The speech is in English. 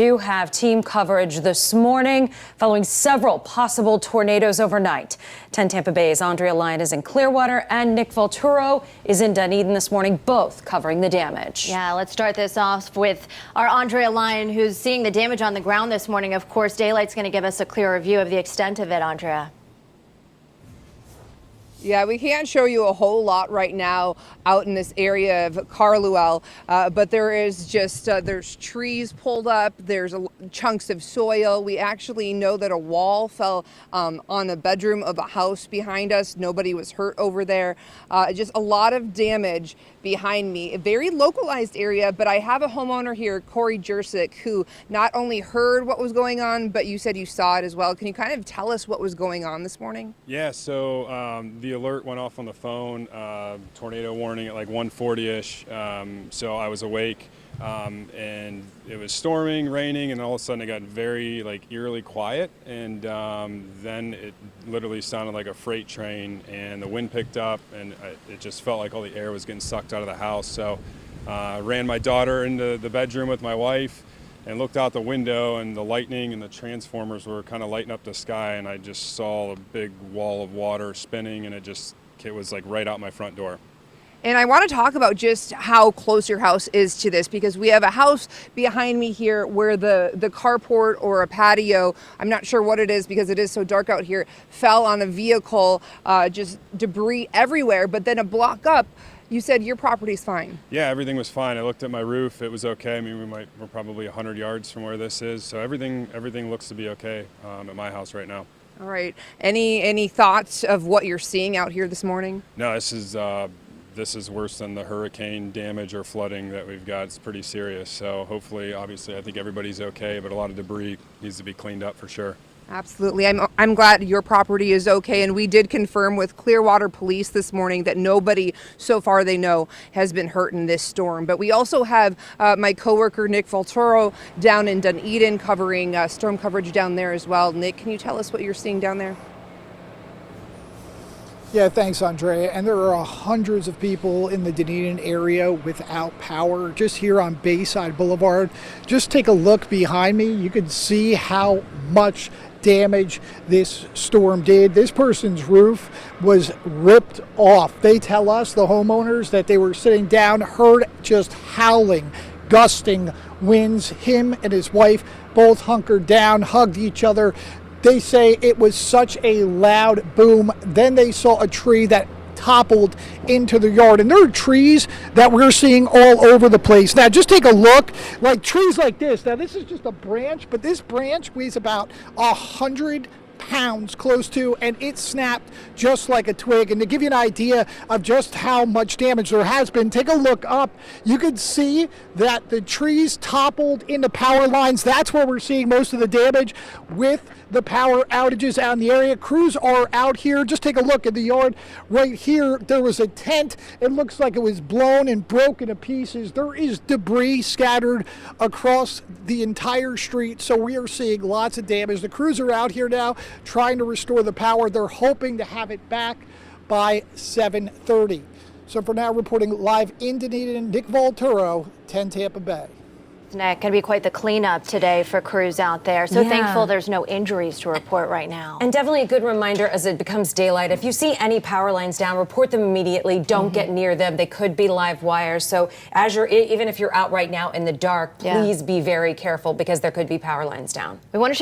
Do have team coverage this morning following several possible tornadoes overnight. 10 Tampa Bay's Andrea Lyon is in Clearwater and Nick Volturo is in Dunedin this morning, both covering the damage. Yeah, let's start this off with our Andrea Lyon, who's seeing the damage on the ground this morning. Of course, daylight's going to give us a clearer view of the extent of it, Andrea. Yeah, we can't show you a whole lot right now out in this area of Clearwater, but there is just, there's trees pulled up, there's chunks of soil. We actually know that a wall fell on a bedroom of a house behind us. Nobody was hurt over there. Just a lot of damage behind me. A very localized area, but I have a homeowner here, Corey Jersick, who not only heard what was going on, but you said you saw it as well. Can you kind of tell us what was going on this morning? Yeah, so the alert went off on the phone, tornado warning at like 1:40ish. So I was awake, and it was storming, raining, and all of a sudden it got very eerily quiet, and then it literally sounded like a freight train, and the wind picked up, and it just felt like all the air was getting sucked out of the house. So I ran my daughter into the bedroom with my wife and looked out the window, and the lightning and the transformers were kind of lighting up the sky, and I just saw a big wall of water spinning, and it was like right out my front door. And I want to talk about just how close your house is to this, because we have a house behind me here where the carport or a patio, I'm not sure what it is because it is so dark out here, fell on a vehicle, just debris everywhere. But then a block up, you said your property's fine. Yeah, everything was fine. I looked at my roof, it was okay. I mean, we're probably 100 yards from where this is, so everything looks to be okay at my house right now. All right. Any thoughts of what you're seeing out here this morning? No, this is worse than the hurricane damage or flooding that we've got. It's pretty serious. So hopefully, obviously, I think everybody's okay, but a lot of debris needs to be cleaned up for sure. Absolutely. I'm glad your property is okay, and we did confirm with Clearwater Police this morning that nobody, so far they know, has been hurt in this storm. But we also have my coworker Nick Volturo down in Dunedin covering storm coverage down there as well. Nick, can you tell us what you're seeing down there? Yeah, thanks, Andrea. And there are hundreds of people in the Dunedin area without power just here on Bayside Boulevard. Just take a look behind me. You can see how much damage this storm did. This person's roof was ripped off. They tell us, the homeowners, that they were sitting down, heard just howling, gusting winds. Him and his wife both hunkered down, hugged each other. They say it was such a loud boom. Then they saw a tree that toppled into the yard. And there are trees that we're seeing all over the place. Now, just take a look, like trees like this. Now, this is just a branch, but this branch weighs about 100 pounds close to, and it snapped just like a twig. And to give you an idea of just how much damage there has been, take a look up. You can see that the trees toppled into power lines. That's where we're seeing most of the damage with the power outages out in the area. Crews are out here. Just take a look at the yard right here. There was a tent. It looks like it was blown and broken to pieces. There is debris scattered across the entire street, so we are seeing lots of damage. The crews are out here now trying to restore the power. They're hoping to have it back by 7:30. So for now, reporting live in Dunedin, Nick Volturo, 10 Tampa Bay. Nick, going to be quite the cleanup today for crews out there. So thankful there's no injuries to report right now. And definitely a good reminder as it becomes daylight. If you see any power lines down, report them immediately. Don't get near them. They could be live wires. So even if you're out right now in the dark, please be very careful because there could be power lines down. We want to show